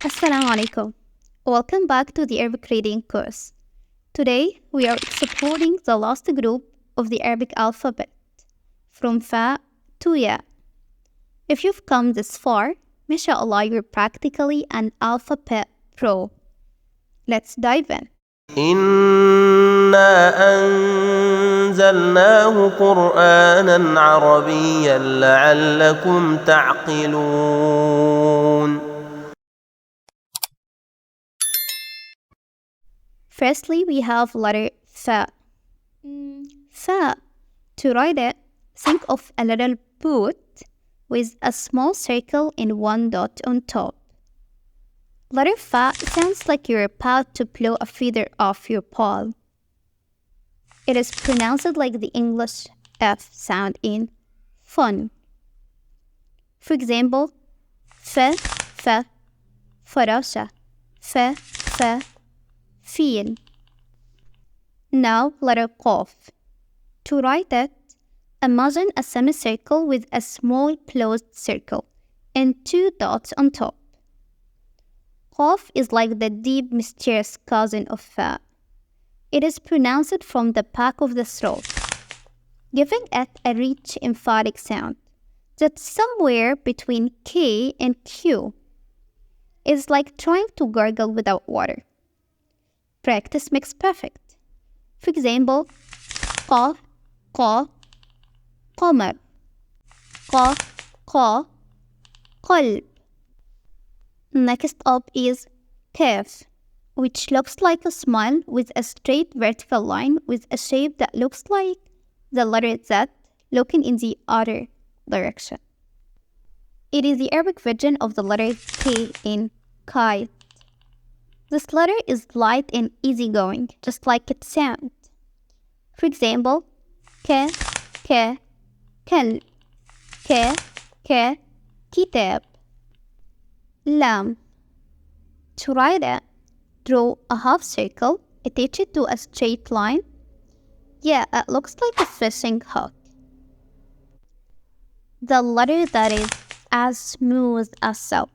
Assalamu alaikum. Welcome back to the Arabic reading course. Today we are exploring the last group of the Arabic alphabet, from Fa to Ya. If you've come this far, mashallah, you're practically an alphabet pro. Let's dive in. إنا أنزلناه قرآنا عربيا لعلكم تعقلون. Firstly, we have letter Fa. Fa. To write it, think of a little boot with a small circle and one dot on top. Letter Fa sounds like you're about to blow a feather off your paw. It is pronounced like the English F sound in fun. For example, Fa, فراشة, Fa, feel. Now letter Qaf. To write it, imagine a semicircle with a small closed circle and two dots on top. Qaf is like the deep, mysterious cousin of Fa. It is pronounced from the back of the throat, giving it a rich, emphatic sound that's somewhere between K and Q. It's like trying to gargle without water. Practice makes perfect. For example, Qaf, Qa, Qamar, Qaf, Qa, Qalb. Next up is Kaf, which looks like a smile with a straight vertical line with a shape that looks like the letter Z looking in the other direction. It is the Arabic version of the letter K in kite. This letter is light and easygoing, just like its sound. For example, K, K, Kalb, K, K, Kitab. Lam. To write it, draw a half circle, attach it to a straight line. Yeah, it looks like a fishing hook. The letter that is as smooth as silk.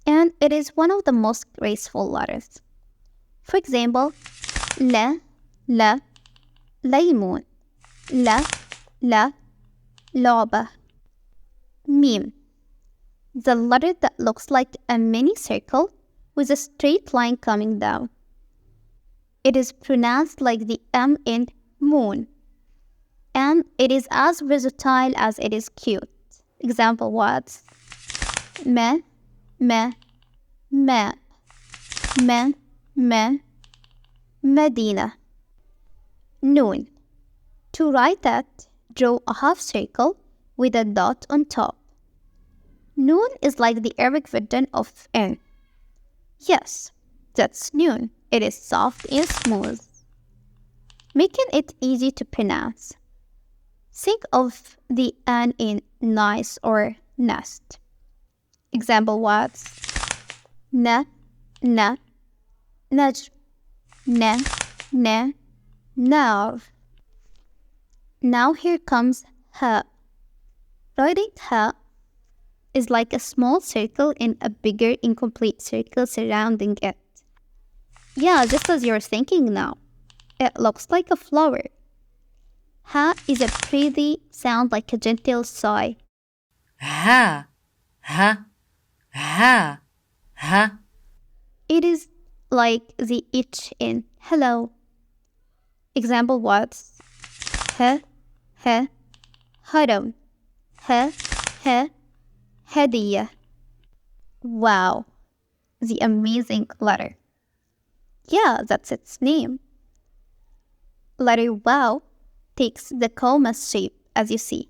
And it is one of the most graceful letters. For example, La, Laymun, La, Laba. Mim. The letter that looks like a mini circle with a straight line coming down. It is pronounced like the M in moon. And it is as versatile as it is cute. Example words. Ma, Medina. Noon. To write that, draw a half circle with a dot on top. Noon is like the Arabic version of N. Yes, that's noon. It is soft and smooth, making it easy to pronounce. Think of the N in nice or nest. Example words. Na, najm, nar. Now here comes Ha. Writing Ha is like a small circle and a bigger incomplete circle surrounding it. Yeah, just as you're thinking now. It looks like a flower. Ha is a pretty sound like a gentle sigh. Ha, ha, ha, ha. It is like the itch in hello. Example words. Ha, haram. Ha, Hadiyah. Wow, the amazing letter. Yeah, that's its name. Letter Wow takes the comma shape, as you see.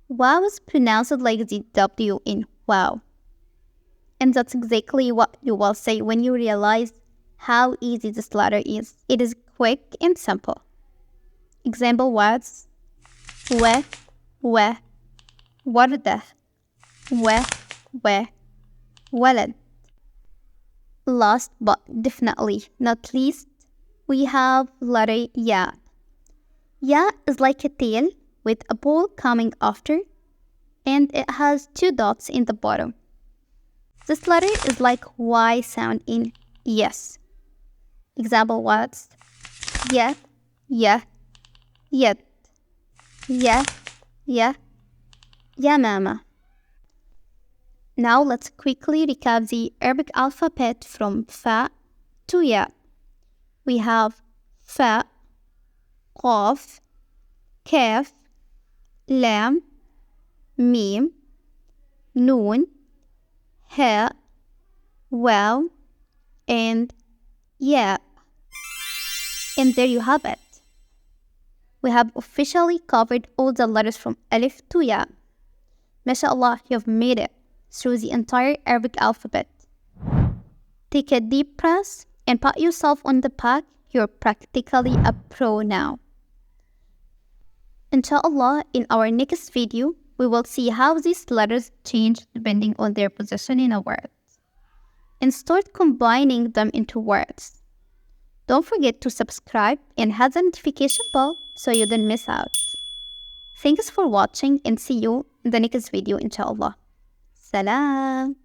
Wow is pronounced like the W in wow. And that's exactly what you will say when you realize how easy this letter is. It is quick and simple. Example words. Wardah. Walad. Last but definitely not least, we have letter Ya. Ya is like a tail with a ball coming after, and it has two dots in the bottom. This letter is like Y sound in yes. Example words: yeah, yeah, yet, yeah, yeah, yeah, mama. Now let's quickly recap the Arabic alphabet from Fa to Ya. We have Fa, Qaf, Kaf, Lam, Mim, Noon, Ha, Waw, and Ya. And there you have it. We have officially covered all the letters from Alif to Ya. MashaAllah, you've made it through the entire Arabic alphabet. Take a deep breath and pat yourself on the back. You're practically a pro now. Inshallah, in our next video, we will see how these letters change depending on their position in a word, and start combining them into words. Don't forget to subscribe and hit the notification bell so you don't miss out. Thanks for watching and see you in the next video, inshallah. Salam.